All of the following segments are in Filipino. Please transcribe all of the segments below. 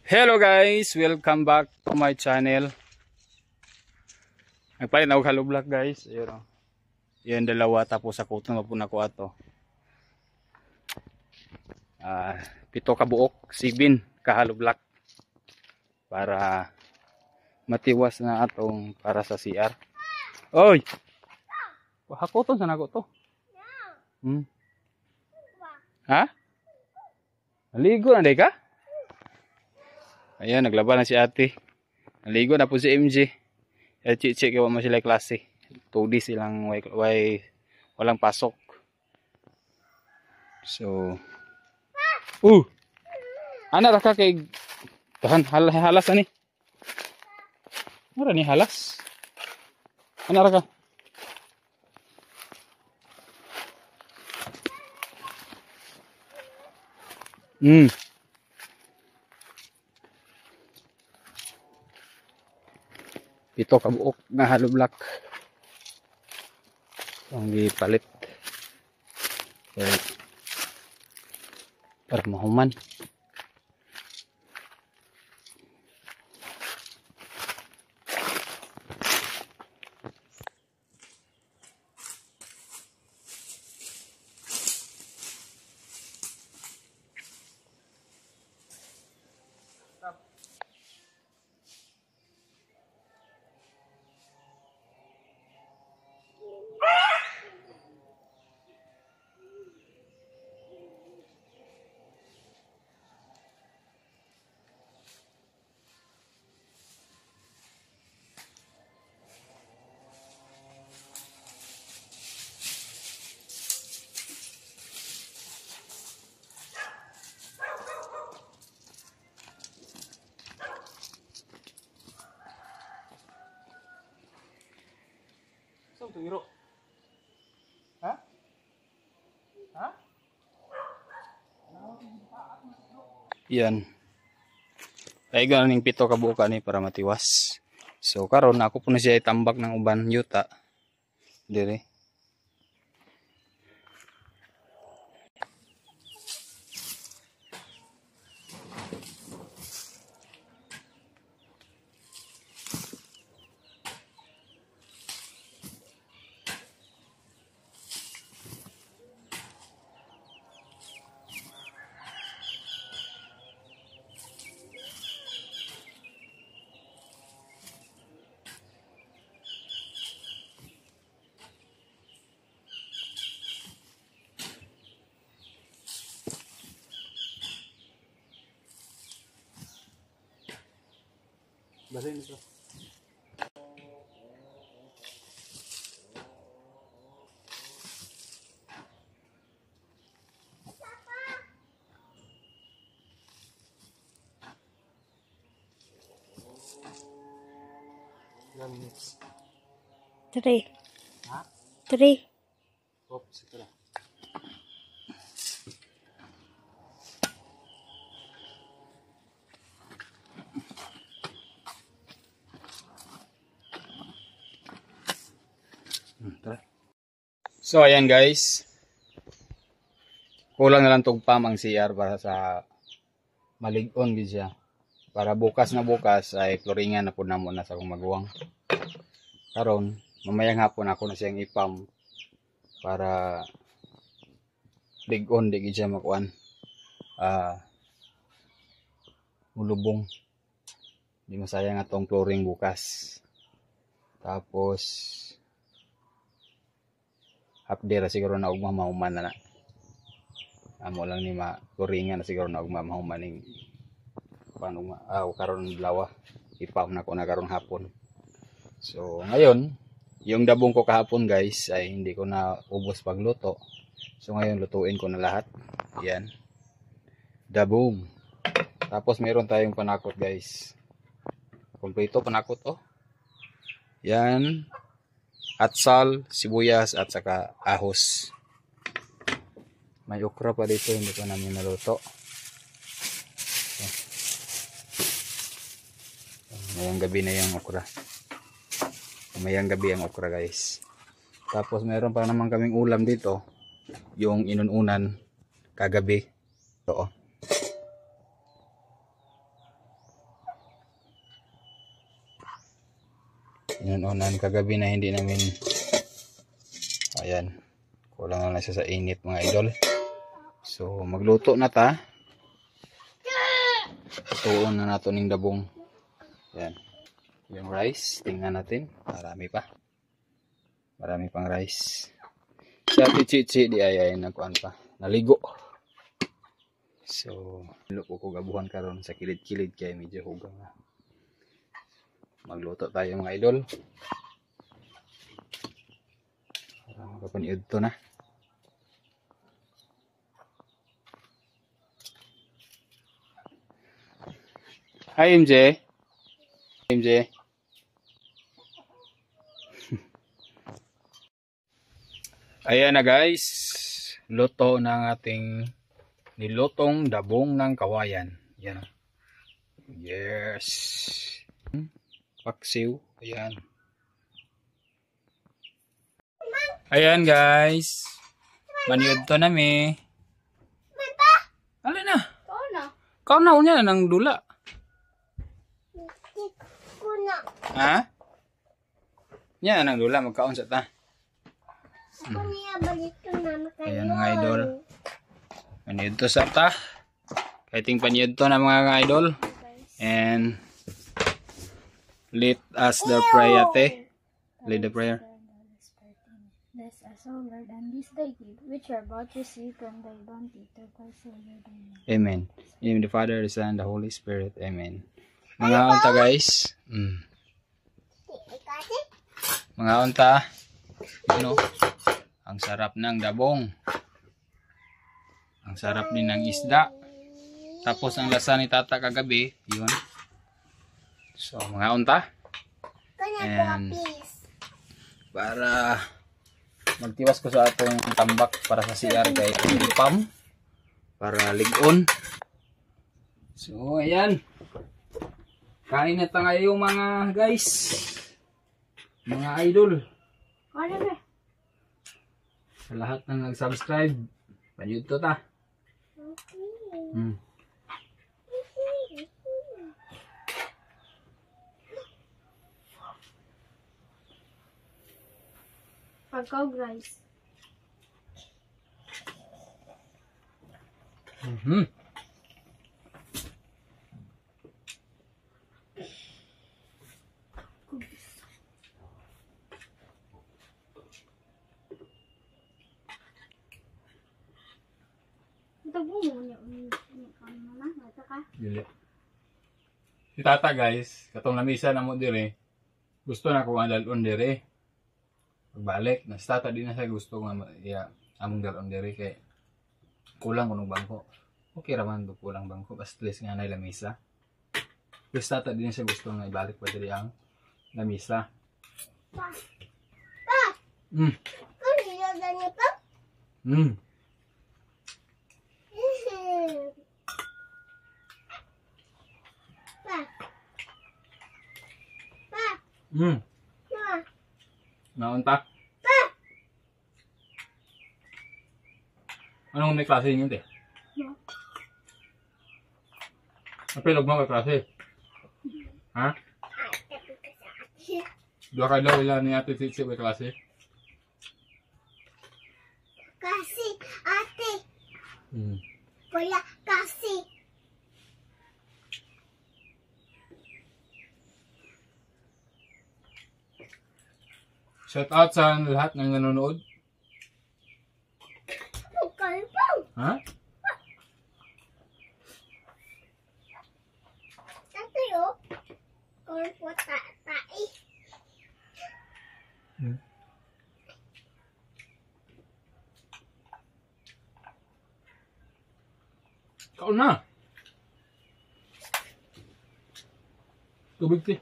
Hello guys, welcome back to my channel. Nagpalit na ako halublock guys. Ayun o. Yan dalawa tapos ako ito mapuna ko ato. 7 ka buok, 7 ka halublock. Para matiwas na atong para sa CR. Oy! Hakoton sana ko to. Ha? Naligo na day ka? Ayan, naglaban na si ate. Naligo na po si MJ. Check mo sila klase. 2D silang walang pasok. So, ana ra ka kay tahan halas ani. Mura ni halas. Ana ra ka. Pito ka buok na halublock ang gipalit para mahuman. Tuiro. Ha? Ha? Yan. Ay ganing 7 ka buka ni para matiwas. So karon ako po na siya itambak ng uban yuta. Dire. Basahin ito. Ilang minutes? 3. Ha? 3. Oops, ito na. So ayan guys, kulang na lang tugpam ang CR para sa malig-on gid siya. Para bukas ay floringan na po na muna sa akong maguwang. Karon mamayang hapon ako na siyang ipam para lig-on di gid siya makuan. Mulubong. Di masayang atong flooring bukas. Tapos update siguro na ugma mahuman na. Amo lang ni ma-floringan na siguro na ugma mahuman ning paano karon lawa. Ipam na ko na karon hapon. So ngayon, yung dabong ko kahapon guys ay hindi ko na ubos pagluto. So ngayon lutuin ko na lahat. Yan. Dabong. Tapos meron tayong panakot guys. Kompleto panakot oh. Yan. Atsal, sibuyas at saka ahos. May okra pa dito, hindi pa namin naluto. Mayang gabi na yung okra. Mayang gabi ang okra guys. Tapos meron pa naman kaming ulam dito. Yung inununan kagabi. Ito oh. Inunan kagabi na hindi namin, ayan, kulang na siya sa init mga idol. So magluto na ta. Tuon na nato ning dabong. Ayan. Yung rice, tingnan natin. Marami pang rice. Sa tichi di ay nagkuan pa. Naligo. So, luko ko gabuhan karon sa kilid-kilid kay medyo hugang na. Magluto tayo mga idol. Para makapaniud to na. Hi MJ. MJ. Ayan na guys. Luto ng ating nilutong dabong ng kawayan. Yan. Yes. Paksiw. Ayan. Ayan guys. Maniud to nami. Alin na? Kau na unya nang dula. Ha? Nya nang dula magkaon sa ta. Ayan mga idol. Paniud to sa ta. Kaiting paniud to na mga idol. And let us the prayer ate. Lead the prayer. Bless us, O Lord, and this thy gift, which we are about to receive from thy bounty, to us, O Lord. Amen. Amen. In the name of the Father, the Son, and the Holy Spirit. Amen. Mga unta guys. Mga unta. Ano? Ang sarap ng dabong. Ang sarap din ng isda. Tapos ang lasa ni tata kagabi, yun. So mga unta. And para magtiwas ko sa atong tambak para sa CR kay pam para ligon. So ayan. Kain na tayo mga guys. Mga idol. Sa lahat ng nag-subscribe, panyud to ta. Pagkaw, guys. Si tata guys, katong lamisa na mo dire. Gusto na ko ang dalon dire. Pagbalik, na si tata din na siya gusto nga among dalon dire kay kulang kuno bangko. Okay raman do kulang bangko basta less nga na lamisa. Pero si tata din na siya gusto nga ibalik pa dire ang lamisa. Naunta? Anong may klase yun, te? Napilog mo may klase? Ha? Dua ka daw ilan ni ate Titsi may klase? Kasi, ate. Kuya, kasi. Shout out sa lahat ng nanonood. Ha? Tayo. Korpo tae. Kaon na. Tubig ti.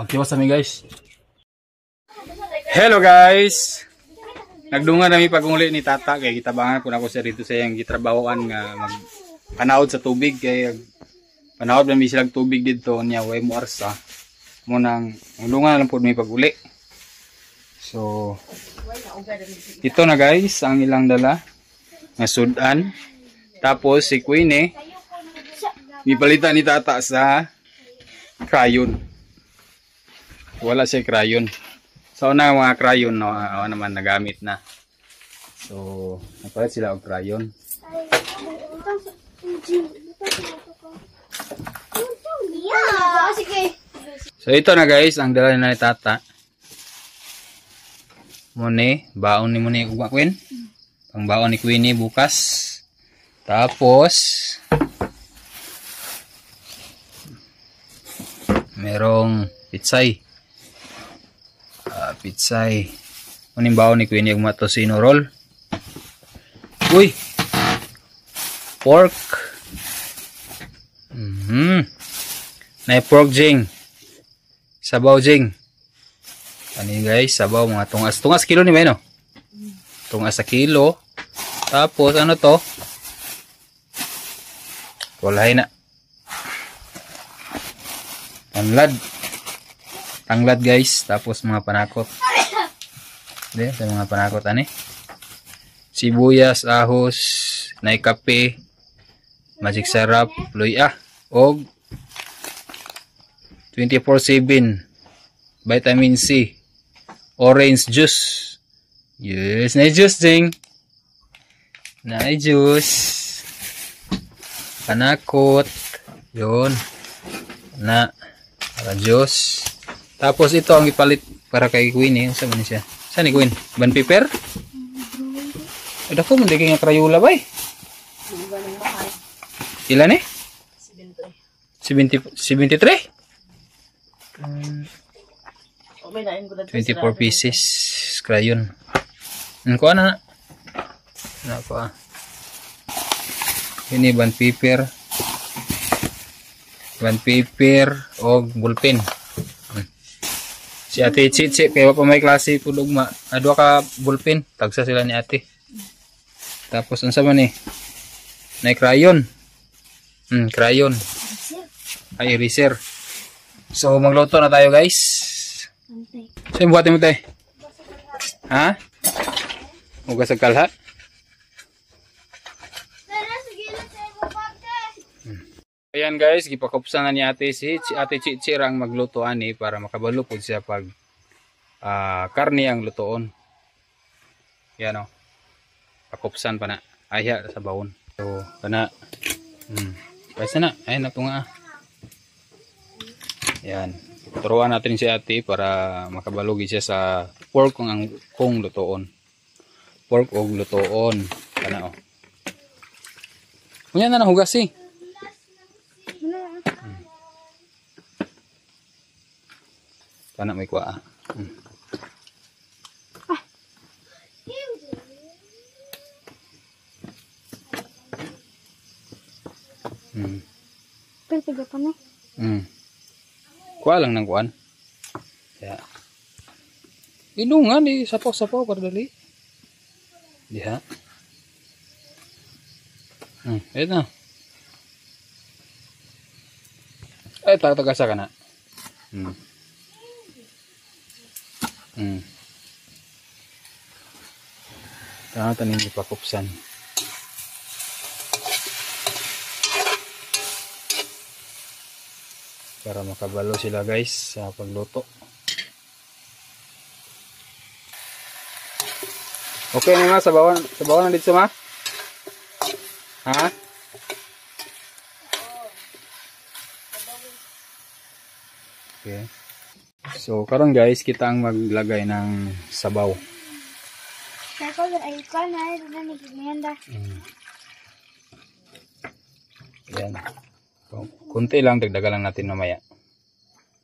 Magtiwas kami guys. Hello guys. Nagdungan nami pagungli ni tata kay gitabangan ko na ko sa rito sa iyang gitrabahoan nga magpanahod sa tubig kay panahod na mi silang tubig dito niya way mo arsa Munang ulungan lang po may pag-uli. So, ito na guys, ang ilang dala. Nga sudan. Tapos si Queenie, ipalitan ni tata sa crayon. Wala siya crayon. So na mga crayon no, naman nagamit na. So, napalit sila og crayon. So ito na guys, ang dala ni tata. Muni, baon ni muni ugma Queen. Ang baon ni Queenie bukas. Tapos merong pitsay. Pitsay. Muning baon ni Queenie ugma tocino roll. Uy. Pork. Na pork jing. Sabaw jing. Ani guys, sabaw mga tungas. Tungas kilo ni ba no? Tungas sa kilo. Tapos ano to? Walay na. Tanglad. Tanglad guys. Tapos mga panakot. Hindi, sa mga panakot ani. Sibuyas, ahos, naikape, magic syrup, luya, og 24/7 vitamin C, orange juice. Yes, na juice ding. Na juice. Panakot. Yun. Na juice. Tapos ito ang ipalit para kay Queen eh. Saan man siya? Saan ni Queen? Ban paper? Ada ko mandi kay Crayola ba eh? Ilan eh? 73? 24 pieces crayon. Kuha na. Kuha. Ini band paper. Band paper o ballpen. Si ate Chichi kaya pa may klase pud ugma. Adwa ka ballpen, tagsa sila ni ate. Tapos unsa man ni? Nay crayon. Crayon. Ay eraser. So magluto na tayo guys. So buhatin mo tayo. Ha? Hugas sa kalha. Ayan guys, gipakupsan na ni ate si ate Chichi ang magluto ani para makabalo pud siya pag karne ang lutoon. Yan o. Pakupsan pa na. Ayha sa bawon. So, kana. Kasi na. Ayun na ito nga. Yan. Turuan natin si ate para makabalugi siya sa pork kung lutoon. Pork o lutoon. Kana o. Kunya na nahugas eh. Kana may kuha. Pero tiga pa na. Kuha lang ng kuhan. Ya. Ilungan eh. Sapaw-sapaw para dali. Diha. Ito na. Ay, tagasa ka na. Kaya tanin ipakupsan. Para makabalo sila guys sa pagluto. Okay na nga, sabawan na dito ma? Ha? Okay. So karon guys, kita ang maglagay ng sabaw. Ako ay ko na ni gimenda. Yan. Kunti lang, dagdagan lang natin mamaya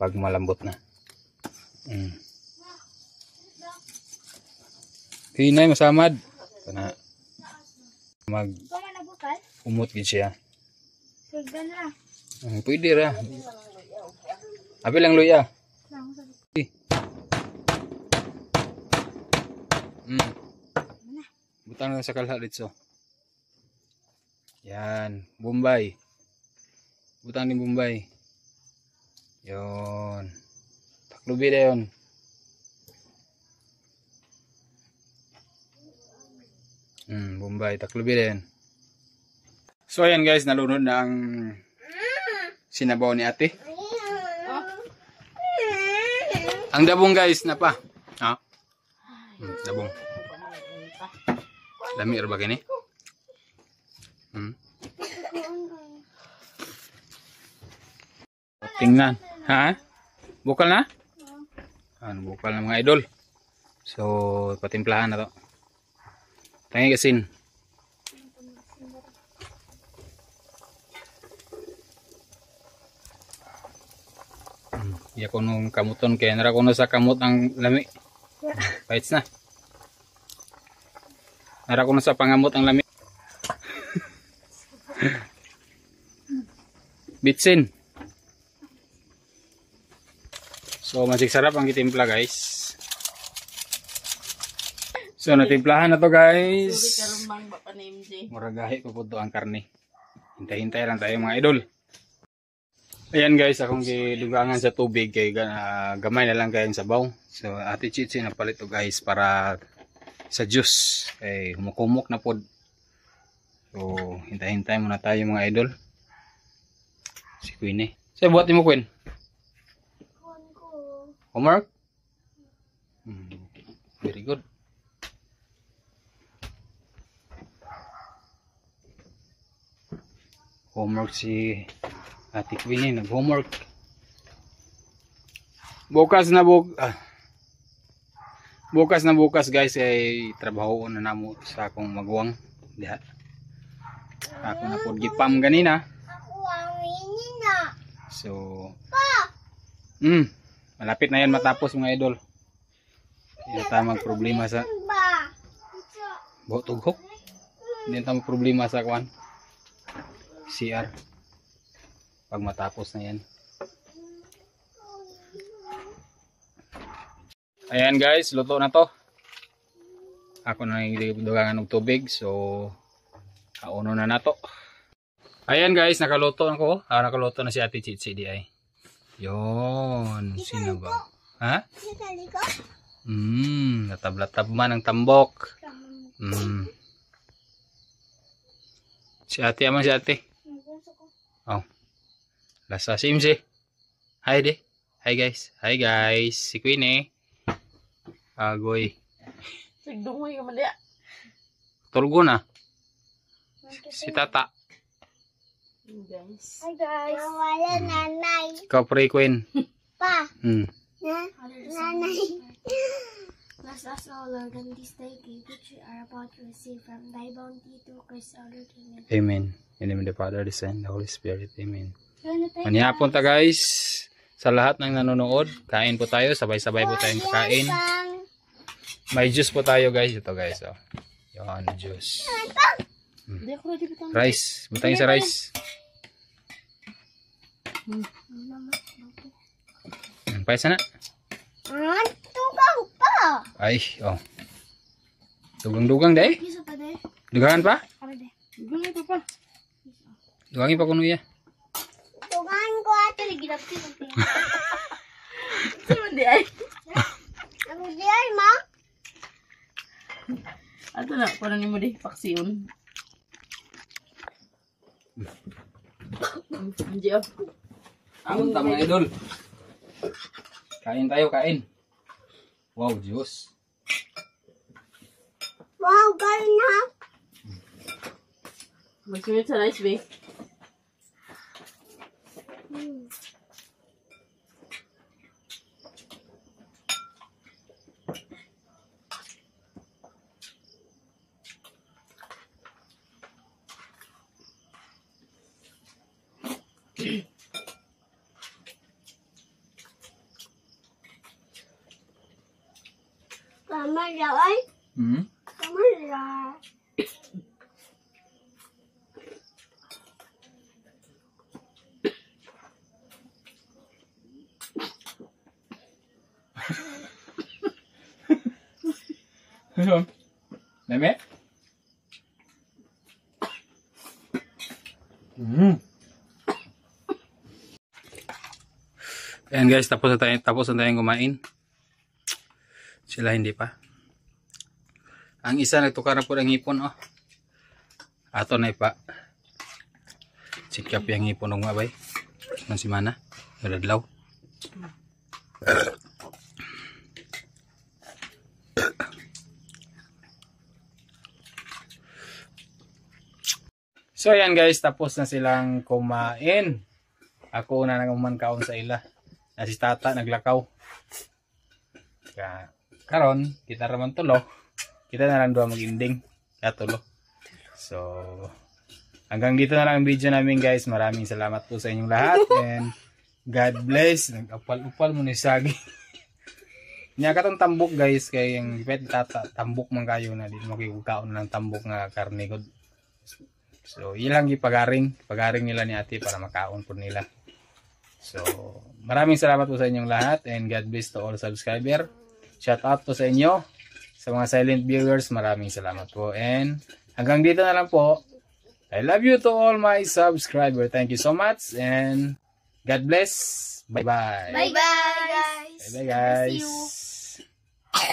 pag malambot na. Hinay masamad kana umot gid siya. Pwede ra. Abi lang luya. Butang lang sa kalha dito. Yan, Bombay. Butang ni Bombay. Yon. taklubi dayon. Bombay, taklubi dayon. So ayan guys, nalunod na ang sinabaw ni ate. Ang dabong guys, na pa. Ha? Dabong. Lami ra ba gani? Tingnan. Ha? Bukal na? Ano, bukal na mga idol. So, patimplahan na to. Tangi kasin. Iya ko nung kamuton kaya nara ko na sa kamot ang lami. Paits na. Nara ko na sa pangamot ang lami. Bitsin. So masig sarap ang gitimpla guys. So natimplahan na to guys. Muragahi ko po to ang karne. Hintay-hintay lang tayo mga idol. Ayan guys, akong gilugangan sa tubig kay gamay na lang kayong sabaw. So ate Chichi napalit to guys para sa juice. Kay humukumok na pod. So hintay-hintay muna tayo mga idol. Si Queen eh. Say buhat mo Queen. Homework? Very good. Homework si Ate Queen, nag-homework. Bukas na bukas guys ay trabaho na namo sa akong magwang. Diha. Ako na pod gipam ganina. So, malapit na yan matapos mga idol. Hindi na tayo magproblema sa tughok. Hindi na tayo magproblema sa kwan CR pag matapos na yan. Ayan guys, luto na to. Ako na nagdugangan ng tubig, so kauno na nato. Ayan guys, nakaluto na ko. Nakaluto na si Ate Chichi di ay. Yon, sinabaw. Ha? Natablatab man ang tambok. Si Ate, aman si Ate. Oh. Lasa simsi. Hi de. Hi guys. Hi guys. Si Queen eh. Agoy. Sigdungoy ka man dia. Tulgo na. Si Tata. Guys. Hi guys. Wala nanay. Ikaw pre Queen. Pa. Nanay. Bless us all, Lord, on this day, which we are about to receive from thy bounty to Christ our Lord. Amen. Amen. In the name of the Father, the Son, the Holy Spirit. Amen. Manihapon ta guys. Sa lahat ng nanonood, kain po tayo. Sabay-sabay po tayong kakain. May juice po tayo guys. Ito guys. Oh. Yan, juice. Rice. Butangin sa rice. Paisa na. Tugang pa. Ay, oh. Dugang-dugang deh. Piso pa de. Dugangan pa? Para de. Gulay pa pa. Dugangin pa kuno ya. Tugan ko ato. Ginapti ko. Sama di ay. Ako diyan ma. Ato na, parang mo di paksiyon. Anji oh. Ang tama idol. Kain tayo, kain. Wow, juice. Wow, galing na. Magsimit sa rice be. Tama ay. Tama lang. Meme? Ayan guys, tapos na tayong kumain. Sila hindi pa. Ang isa nagtukar na po ng hipon, oh. Ato na ipa. Sikap yung hipon ng mabay. Nang si Mana. Nadadlaw. So ayan guys, tapos na silang kumain. Ako na nang kaon sa ila. Na si tata naglakaw. Karon, kita raman tulo. Kita na lang dua mag-ending. Kaya tulo. So, hanggang dito na lang ang video namin guys. Maraming salamat po sa inyong lahat. And God bless. Nag-upal-upal mo ni Sagi. Nya katong tambok guys. Kaya yung pet tata, tambok man kayo na. Di mo kikaon ng tambok nga karne ko. So, ilang ipagaring nila ni ate para makaon po nila. So, maraming salamat po sa inyong lahat and God bless to all subscriber. Shout out po sa inyo. Sa mga silent viewers, maraming salamat po. And hanggang dito na lang po. I love you to all my subscriber. Thank you so much and God bless. Bye-bye. Bye-bye, guys. Bye-bye guys. See you.